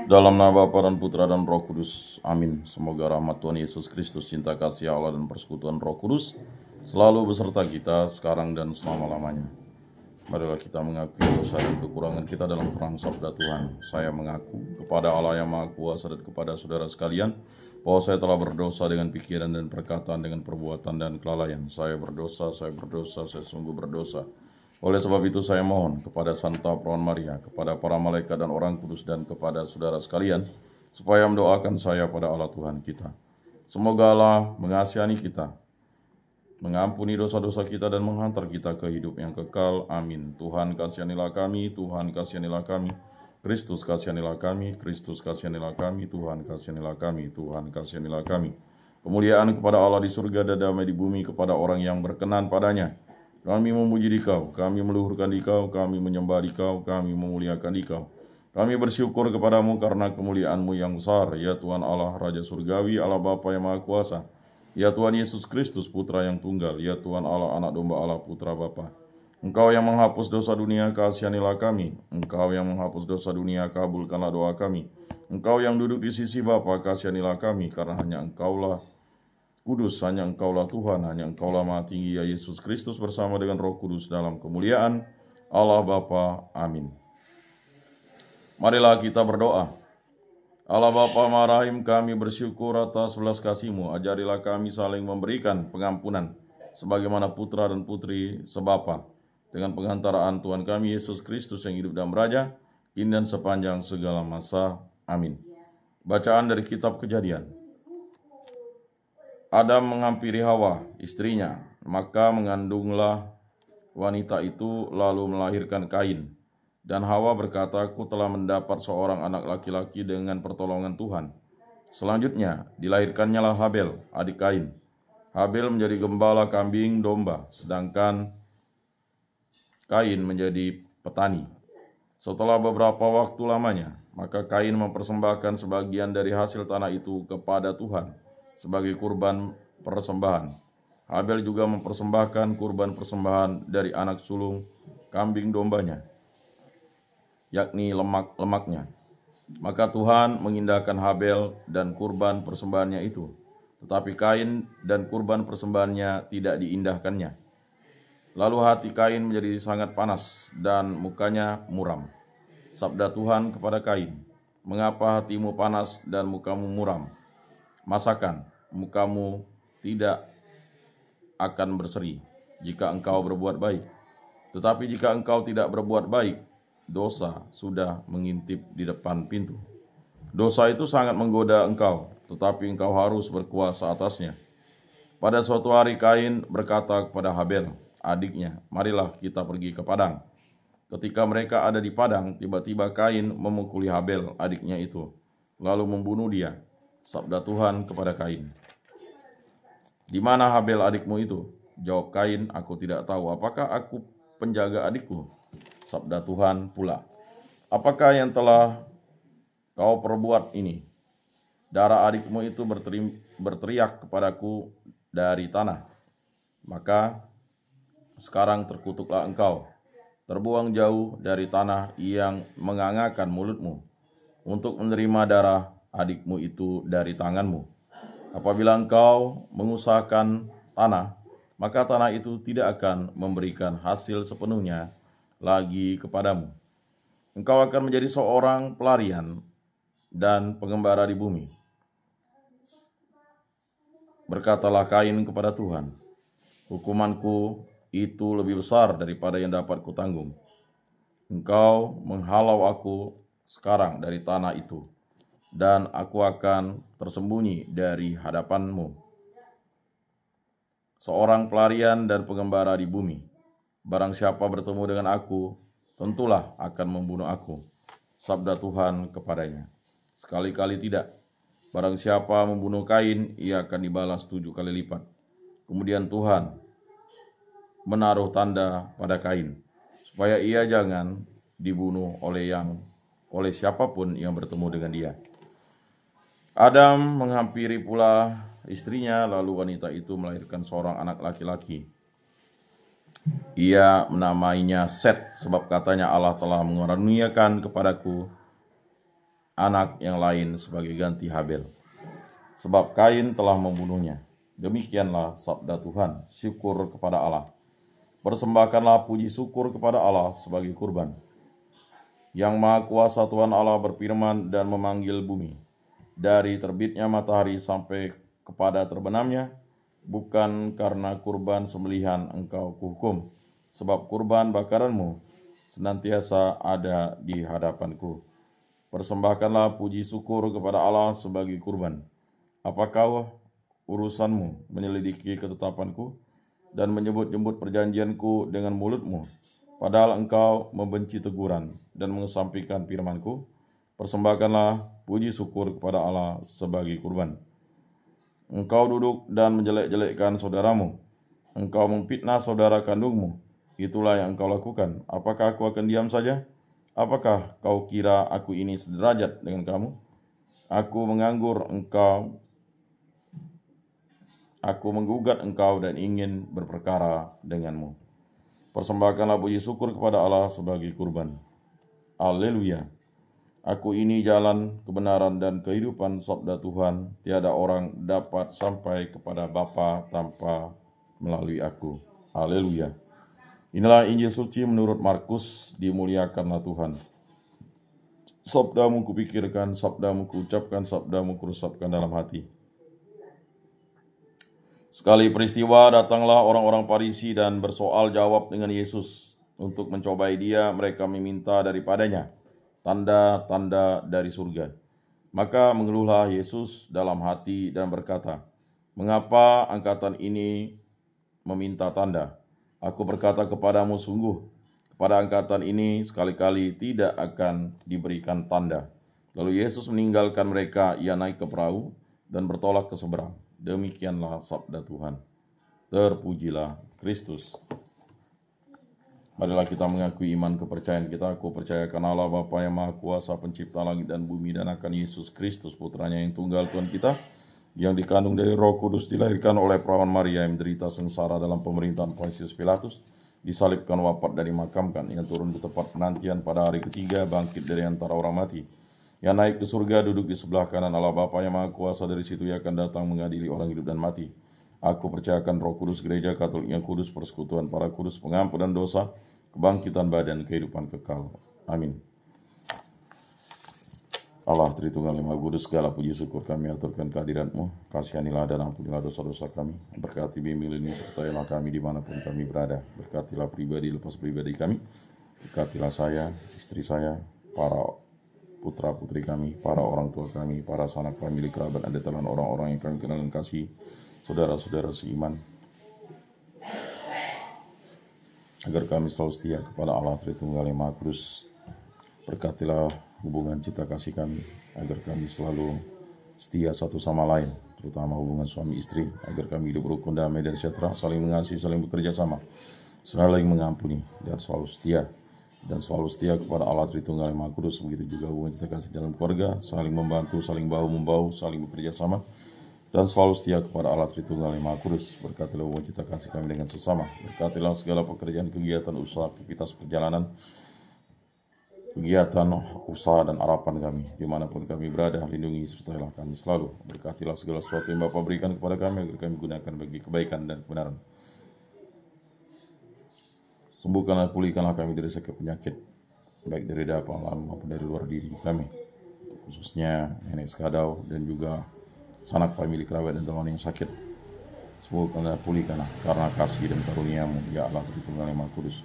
Dalam nama Bapa dan Putra dan Roh Kudus. Amin. Semoga rahmat Tuhan Yesus Kristus, cinta kasih Allah dan persekutuan Roh Kudus selalu beserta kita sekarang dan selama-lamanya. Marilah kita mengakui dosa dan kekurangan kita dalam terang sabda Tuhan. Saya mengaku kepada Allah yang Maha Kuasa dan kepada saudara sekalian bahwa saya telah berdosa dengan pikiran dan perkataan, dengan perbuatan dan kelalaian. Saya berdosa, saya sungguh berdosa. Oleh sebab itu saya mohon kepada Santa Perawan Maria, kepada para malaikat dan orang kudus, dan kepada saudara sekalian, supaya mendoakan saya pada Allah Tuhan kita. Semoga Allah mengasihani kita, mengampuni dosa-dosa kita, dan menghantar kita ke hidup yang kekal. Amin. Tuhan kasihanilah kami, Tuhan kasihanilah kami. Kristus kasihanilah kami, Kristus kasihanilah kami, Tuhan kasihanilah kami, Tuhan kasihanilah kami. Kemuliaan kepada Allah di surga dan damai di bumi kepada orang yang berkenan padanya. Kami memuji Dikau, kami meluhurkan Dikau, kami menyembah Dikau, kami memuliakan Dikau. Kami bersyukur kepadamu karena kemuliaan-Mu yang besar, ya Tuhan Allah Raja Surgawi, Allah Bapa yang Maha Kuasa, ya Tuhan Yesus Kristus Putra yang Tunggal, ya Tuhan Allah Anak Domba Allah Putra Bapa. Engkau yang menghapus dosa dunia, kasihanilah kami. Engkau yang menghapus dosa dunia, kabulkanlah doa kami. Engkau yang duduk di sisi Bapa, kasihanilah kami, karena hanya Engkaulah Kudus, hanya Engkaulah Tuhan, hanya Engkaulah Maha Tinggi, ya Yesus Kristus bersama dengan Roh Kudus dalam kemuliaan Allah Bapa. Amin. Marilah kita berdoa. Allah Bapa Maha Rahim, kami bersyukur atas belas kasih-Mu. Ajarilah kami saling memberikan pengampunan sebagaimana putra dan putri sebapa, dengan pengantaraan Tuhan kami Yesus Kristus yang hidup dan beraja kini dan sepanjang segala masa. Amin. Bacaan dari kitab Kejadian. Adam menghampiri Hawa, istrinya, maka mengandunglah wanita itu lalu melahirkan Kain. Dan Hawa berkata, aku telah mendapat seorang anak laki-laki dengan pertolongan Tuhan. Selanjutnya, dilahirkannya lah Habel, adik Kain. Habel menjadi gembala kambing domba, sedangkan Kain menjadi petani. Setelah beberapa waktu lamanya, maka Kain mempersembahkan sebagian dari hasil tanah itu kepada Tuhan sebagai kurban persembahan. Habel juga mempersembahkan kurban persembahan dari anak sulung kambing dombanya, yakni lemak-lemaknya. Maka Tuhan mengindahkan Habel dan kurban persembahannya itu, tetapi Kain dan kurban persembahannya tidak diindahkannya. Lalu hati Kain menjadi sangat panas dan mukanya muram. Sabda Tuhan kepada Kain, mengapa hatimu panas dan mukamu muram? Masakan mukamu tidak akan berseri jika engkau berbuat baik. Tetapi jika engkau tidak berbuat baik, dosa sudah mengintip di depan pintu. Dosa itu sangat menggoda engkau, tetapi engkau harus berkuasa atasnya. Pada suatu hari Kain berkata kepada Habel, adiknya, marilah kita pergi ke padang. Ketika mereka ada di padang, tiba-tiba Kain memukuli Habel, adiknya itu, lalu membunuh dia. Sabda Tuhan kepada Kain, di mana Habel adikmu itu? Jawab Kain, aku tidak tahu. Apakah aku penjaga adikku? Sabda Tuhan pula, apakah yang telah kau perbuat ini? Darah adikmu itu berteriak kepadaku dari tanah. Maka sekarang terkutuklah engkau, terbuang jauh dari tanah yang mengangakan mulutmu, untuk menerima darah adikmu itu dari tanganmu. Apabila engkau mengusahakan tanah, maka tanah itu tidak akan memberikan hasil sepenuhnya lagi kepadamu. Engkau akan menjadi seorang pelarian dan pengembara di bumi. Berkatalah Kain kepada Tuhan, hukumanku itu lebih besar daripada yang dapat kutanggung. Engkau menghalau aku sekarang dari tanah itu, dan aku akan tersembunyi dari hadapanmu, seorang pelarian dan pengembara di bumi. Barang siapa bertemu dengan aku, tentulah akan membunuh aku. Sabda Tuhan kepadanya, sekali-kali tidak. Barang siapa membunuh Kain, ia akan dibalas 7 kali lipat. Kemudian Tuhan menaruh tanda pada Kain, supaya ia jangan dibunuh oleh siapapun yang bertemu dengan dia. Adam menghampiri pula istrinya, lalu wanita itu melahirkan seorang anak laki-laki. Ia menamainya Set, sebab katanya Allah telah mengaruniakan kepadaku anak yang lain sebagai ganti Habel. Sebab Kain telah membunuhnya. Demikianlah sabda Tuhan, syukur kepada Allah. Persembahkanlah puji syukur kepada Allah sebagai kurban. Yang Maha Kuasa Tuhan Allah berfirman dan memanggil bumi. Dari terbitnya matahari sampai kepada terbenamnya, bukan karena kurban sembelihan engkau kuhukum, sebab kurban bakaranmu senantiasa ada di hadapanku. Persembahkanlah puji syukur kepada Allah sebagai kurban. Apakah urusanmu menyelidiki ketetapanku dan menyebut-nyebut perjanjianku dengan mulutmu, padahal engkau membenci teguran dan mengesampingkan firmanku? Persembahkanlah puji syukur kepada Allah sebagai kurban. Engkau duduk dan menjelek-jelekkan saudaramu. Engkau memfitnah saudara kandungmu. Itulah yang engkau lakukan. Apakah aku akan diam saja? Apakah kau kira aku ini sederajat dengan kamu? Aku menggugat engkau dan ingin berperkara denganmu. Persembahkanlah puji syukur kepada Allah sebagai kurban. Haleluya. Aku ini jalan, kebenaran, dan kehidupan, sabda Tuhan. Tiada orang dapat sampai kepada Bapa tanpa melalui aku. Haleluya. Inilah Injil suci menurut Markus, dimuliakanlah Tuhan. Sabdamu kupikirkan, sabdamu kuucapkan, sabdamu kuresapkan dalam hati. Sekali peristiwa datanglah orang-orang Farisi dan bersoal jawab dengan Yesus. Untuk mencobai dia, mereka meminta daripadanya tanda-tanda dari surga. Maka mengeluhlah Yesus dalam hati dan berkata, "Mengapa angkatan ini meminta tanda? Aku berkata kepadamu sungguh, kepada angkatan ini sekali-kali tidak akan diberikan tanda." Lalu Yesus meninggalkan mereka, ia naik ke perahu dan bertolak ke seberang. Demikianlah sabda Tuhan. Terpujilah Kristus. Marilah kita mengakui iman kepercayaan kita. Aku percayakan Allah Bapa yang Maha Kuasa, pencipta langit dan bumi, dan akan Yesus Kristus, putranya yang tunggal Tuhan kita, yang dikandung dari Roh Kudus, dilahirkan oleh perawan Maria, yang menderita sengsara dalam pemerintahan Pontius Pilatus, disalibkan, wafat, dan dimakamkan, yang turun ke tempat penantian pada hari ketiga, bangkit dari antara orang mati, yang naik ke surga, duduk di sebelah kanan Allah Bapa yang Maha Kuasa, dari situ ia akan datang mengadili orang hidup dan mati. Aku percayakan Roh Kudus, gereja Katolik yang kudus, persekutuan para kudus, pengampunan dosa, kebangkitan badan, kehidupan kekal. Amin. Allah Tritunggal yang Maha Kudus, segala puji syukur kami aturkan kehadirat-Mu. Kasihanilah dan ampunilah dosa-dosa kami. Berkati, bimbing, lindungi, sertailah kami dimanapun kami berada. Berkatilah pribadi lepas pribadi kami. Berkatilah saya, istri saya, para putra-putri kami, para orang tua kami, para sanak famili kerabat, ada telan orang-orang yang kami kenal dan kasih, saudara-saudara seiman, agar kami selalu setia kepada Allah Tritunggal yang Maha Kudus. Berkatilah hubungan cinta kasih kami, agar kami selalu setia satu sama lain, terutama hubungan suami istri, agar kami hidup rukun, damai, dan sejahtera, saling mengasihi, saling bekerja sama, saling mengampuni, dan selalu setia kepada Allah Tritunggal yang Maha Kudus. Begitu juga hubungan cinta kasih dalam keluarga, saling membantu, saling bahu-membahu, saling bekerja sama, dan selalu setia kepada Allah Tritunggal yang Maha Kudus. Berkatilah hubungan cinta kasih kami dengan sesama. Berkatilah segala pekerjaan, kegiatan, usaha, aktivitas, perjalanan, kegiatan, usaha, dan harapan kami, dimanapun kami berada. Lindungi, sertailah kami selalu. Berkatilah segala sesuatu yang Bapa berikan kepada kami, agar kami gunakan bagi kebaikan dan kebenaran. Sembuhkanlah, pulihkanlah kami dari sakit penyakit, baik dari dalam maupun dari luar diri kami, khususnya nenek sekadau dan juga sanak famili kerabat dan teman yang sakit. Sembuhkanlah, pulihkanlah karena kasih dan karunia-Mu, ya Allah Tritunggal yang Maha Kudus.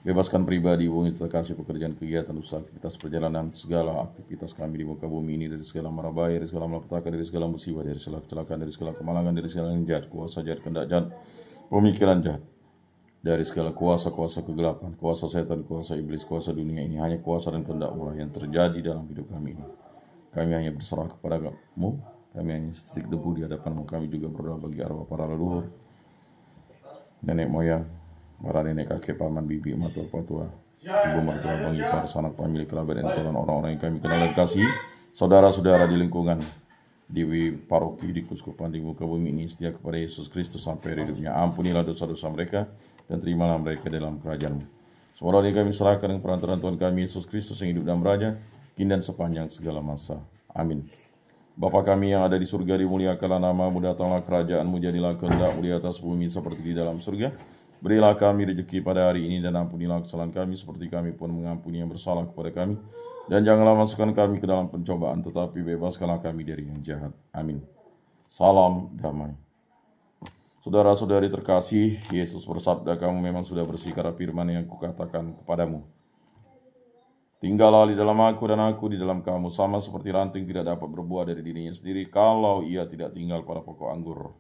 Bebaskan pribadi, hubungi terkasih, pekerjaan, kegiatan, usaha, aktivitas, perjalanan, segala aktivitas kami di muka bumi ini, dari segala mara bahaya, dari segala malapetaka, dari segala musibah, dari segala kecelakaan, dari segala kemalangan, dari segala yang jahat, kuasa jahat, kehendak jahat, pemikiran jahat, dari segala kuasa-kuasa kegelapan, kuasa setan, kuasa iblis, kuasa dunia ini. Hanya kuasa dan kehendak-Mu yang terjadi dalam hidup kami ini. Kami hanya berserah kepada-Mu, kami hanya setitik debu di hadapan-Mu. Kami juga berdoa bagi arwah para leluhur, nenek moyang, para nenek kakek, paman, bibi, matua, patua, ibu mertua, bang ipar, sanak famili kerabat, dan calon orang-orang yang kami kenal dan kasih, saudara-saudara di lingkungan, di paroki, di kuskupan, di muka bumi ini, setia kepada Yesus Kristus sampai hidupnya. Ampunilah dosa-dosa mereka, dan terimalah mereka dalam kerajaan-Mu. Semua doa ini kami serahkan dengan perantaraan Tuhan kami Yesus Kristus yang hidup dan beraja kini dan sepanjang segala masa. Amin. Bapa kami yang ada di surga, dimuliakanlah nama-Mu, datanglah kerajaan-Mu, jadilah kehendak-Mu di atas bumi seperti di dalam surga. Berilah kami rezeki pada hari ini, dan ampunilah kesalahan kami seperti kami pun mengampuni yang bersalah kepada kami. Dan janganlah masukkan kami ke dalam pencobaan, tetapi bebaskanlah kami dari yang jahat. Amin. Salam damai. Saudara-saudari terkasih, Yesus bersabda, kamu memang sudah bersih karena firman yang kukatakan kepadamu. Tinggallah di dalam aku dan aku di dalam kamu, sama seperti ranting tidak dapat berbuah dari dirinya sendiri kalau ia tidak tinggal pada pokok anggur.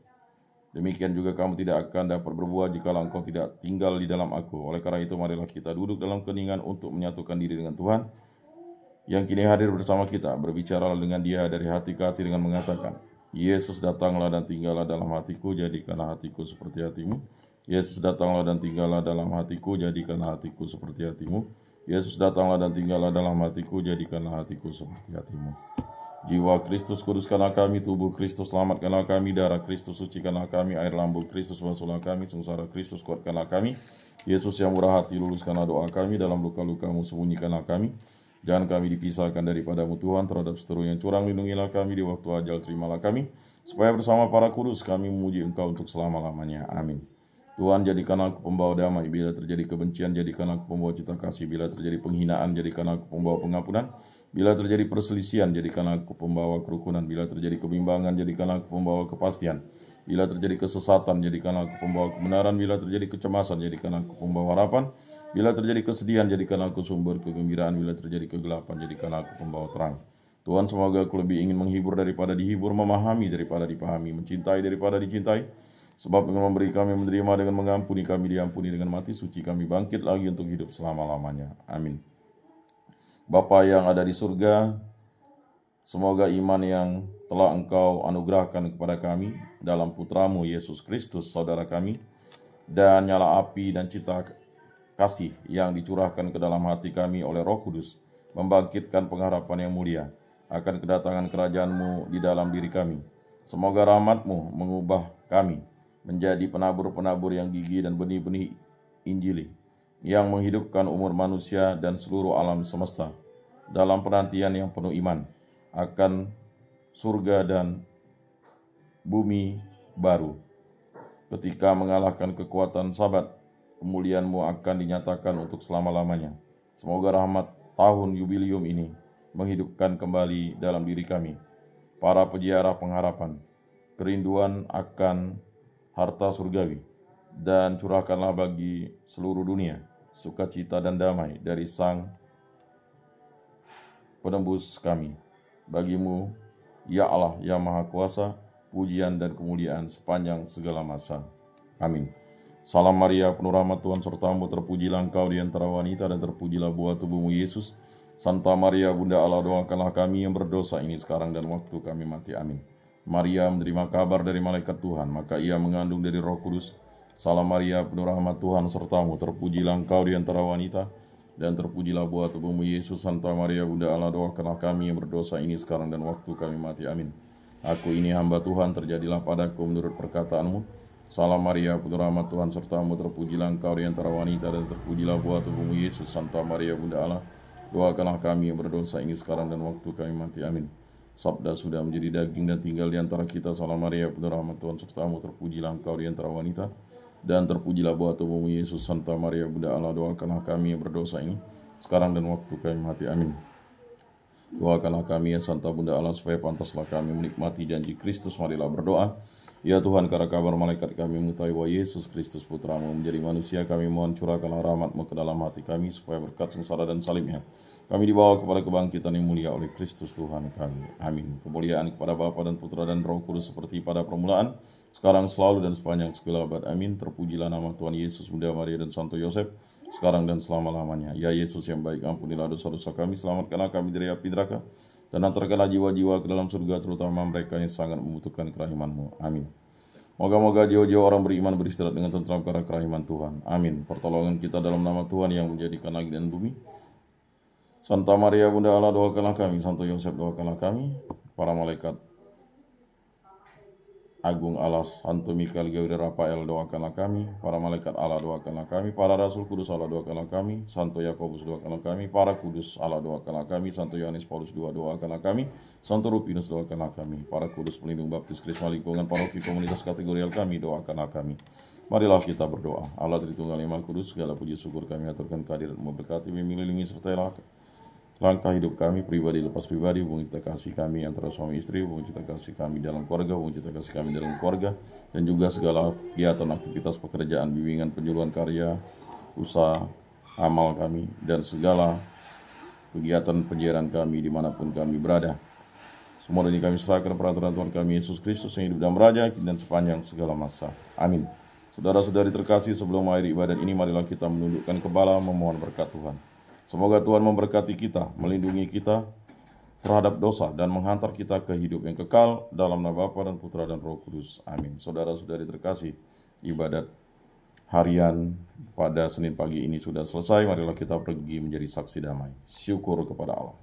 Demikian juga kamu tidak akan dapat berbuah jikalau engkau tidak tinggal di dalam aku. Oleh karena itu marilah kita duduk dalam keningan untuk menyatukan diri dengan Tuhan yang kini hadir bersama kita. Berbicaralah dengan Dia dari hati ke hati dengan mengatakan, Yesus datanglah dan tinggallah dalam hatiku, jadikanlah hatiku seperti hatimu. Yesus datanglah dan tinggallah dalam hatiku, jadikanlah hatiku seperti hatimu. Yesus datanglah dan tinggallah dalam hatiku, jadikanlah hatiku seperti hatimu. Jiwa Kristus kuduskanlah kami, tubuh Kristus selamatkanlah kami, darah Kristus sucikanlah kami, air lambung Kristus basuhlah kami, sengsara Kristus kuatkanlah kami. Yesus yang murah hati luluskanlah doa kami, dalam luka-lukamu sembunyikanlah kami. Jangan kami dipisahkan daripadamu Tuhan, terhadap seteru yang curang lindungilah kami, di waktu ajal terimalah kami, supaya bersama para kudus kami memuji Engkau untuk selama-lamanya. Amin. Tuhan, jadikan aku pembawa damai. Bila terjadi kebencian, jadikan aku pembawa cita kasih. Bila terjadi penghinaan, jadikan aku pembawa pengampunan. Bila terjadi perselisihan, jadikan aku pembawa kerukunan. Bila terjadi kebimbangan, jadikan aku pembawa kepastian. Bila terjadi kesesatan, jadikan aku pembawa kebenaran. Bila terjadi kecemasan, jadikan aku pembawa harapan. Bila terjadi kesedihan, jadikan aku sumber kegembiraan. Bila terjadi kegelapan, jadikan aku pembawa terang. Tuhan, semoga aku lebih ingin menghibur daripada dihibur, memahami daripada dipahami, mencintai daripada dicintai. Sebab dengan memberi kami menerima, dengan mengampuni kami diampuni, dengan mati suci kami bangkit lagi untuk hidup selama-lamanya. Amin. Bapa yang ada di surga, semoga iman yang telah Engkau anugerahkan kepada kami dalam Putramu Yesus Kristus, saudara kami, dan nyala api dan cita kasih yang dicurahkan ke dalam hati kami oleh Roh Kudus, membangkitkan pengharapan yang mulia akan kedatangan kerajaan-Mu di dalam diri kami. Semoga rahmat-Mu mengubah kami menjadi penabur-penabur yang gigih dan benih-benih Injili yang menghidupkan umur manusia dan seluruh alam semesta dalam penantian yang penuh iman akan surga dan bumi baru. Ketika mengalahkan kekuatan sabat, kemuliaan-Mu akan dinyatakan untuk selama-lamanya. Semoga rahmat tahun yubilium ini menghidupkan kembali dalam diri kami para peziarah pengharapan, kerinduan akan harta surgawi, dan curahkanlah bagi seluruh dunia sukacita dan damai dari Sang Penembus kami. Bagi-Mu, ya Allah yang Maha Kuasa, pujian dan kemuliaan sepanjang segala masa. Amin. Salam Maria, penuh rahmat Tuhan serta-Mu, terpujilah Engkau di antara wanita, dan terpujilah buah tubuh-Mu Yesus. Santa Maria, Bunda Allah, doakanlah kami yang berdosa ini sekarang dan waktu kami mati. Amin. Maria menerima kabar dari malaikat Tuhan, maka ia mengandung dari Roh Kudus. Salam Maria, penuh rahmat Tuhan serta-Mu, terpujilah Engkau di antara wanita, dan terpujilah buah tubuh-Mu Yesus. Santa Maria, Bunda Allah, doakanlah kami yang berdosa ini sekarang dan waktu kami mati. Amin. Aku ini hamba Tuhan, terjadilah padaku menurut perkataan-Mu. Salam Maria, penuh rahmat Tuhan serta-Mu, terpujilah Engkau di antara wanita, dan terpujilah buah tubuh-Mu Yesus. Santa Maria, Bunda Allah, doakanlah kami yang berdosa ini sekarang dan waktu kami mati. Amin. Sabda sudah menjadi daging dan tinggal di antara kita. Salam Maria, penuh rahmat Tuhan serta-Mu, terpujilah Engkau di antara wanita, dan terpujilah buah tubuh-Mu Yesus. Santa Maria, Bunda Allah, doakanlah kami yang berdosa ini sekarang dan waktu kami mati. Amin. Doakanlah kami ya Santa Bunda Allah, supaya pantaslah kami menikmati janji Kristus. Marilah berdoa. Ya Tuhan, karena kabar malaikat kami mengetahui bahwa Yesus Kristus Putra-Mu menjadi manusia, kami mohon curahkanlah rahmat-Mu ke dalam hati kami, supaya berkat sengsara dan salibnya kami dibawa kepada kebangkitan yang mulia oleh Kristus Tuhan kami. Amin. Kemuliaan kepada Bapa dan Putra dan Roh Kudus, seperti pada permulaan, sekarang, selalu, dan sepanjang segala abad. Amin. Terpujilah nama Tuhan Yesus, Bunda Maria, dan Santo Yosef, sekarang dan selama-lamanya. Ya Yesus yang baik, ampunilah dosa-dosa kami, selamatkanlah kami dari api neraka, dan antarkanlah jiwa-jiwa ke dalam surga, terutama mereka yang sangat membutuhkan kerahiman-Mu. Amin. Moga-moga jiwa-jiwa orang beriman beristirahat dengan tentram karena kerahiman Tuhan. Amin. Pertolongan kita dalam nama Tuhan yang menjadikan langit dan bumi. Santa Maria, Bunda Allah, doakanlah kami. Santo Yosef, doakanlah kami. Para malaikat, Agung Allah, Santo Mikael, Gabriel, Rafael, doakanlah kami. Para malaikat Allah, doakanlah kami. Para rasul kudus Allah, doakanlah kami. Santo Yakobus, doakanlah kami. Para kudus Allah, doakanlah kami. Santo Yohanes Paulus II, doakanlah kami. Santo Rupinus, doakanlah kami. Para kudus pelindung baptis Krisma lingkungan paroki komunitas kategorial kami, doakanlah kami. Marilah kita berdoa. Allah Tritunggal Yang Maha Kudus, segala puji syukur kami aturkan kehadirat-Mu, berkati, bimbing, lindungi, sertailah langkah hidup kami, pribadi lepas pribadi, hubungan cita kasih kami antara suami istri, hubungan cita kasih kami dalam keluarga, hubungan cita kasih kami dalam keluarga, dan juga segala kegiatan, aktivitas, pekerjaan, bimbingan, penyuluhan karya, usaha, amal kami, dan segala kegiatan penyiaran kami dimanapun kami berada. Semua ini kami serahkan peraturan Tuhan kami Yesus Kristus yang hidup dan beraja dan sepanjang segala masa. Amin. Saudara-saudari terkasih, sebelum mengakhiri ibadat ini, marilah kita menundukkan kepala memohon berkat Tuhan. Semoga Tuhan memberkati kita, melindungi kita terhadap dosa, dan menghantar kita ke hidup yang kekal dalam nama Bapa dan Putra dan Roh Kudus. Amin. Saudara-saudari terkasih, ibadat harian pada Senin pagi ini sudah selesai. Marilah kita pergi menjadi saksi damai. Syukur kepada Allah.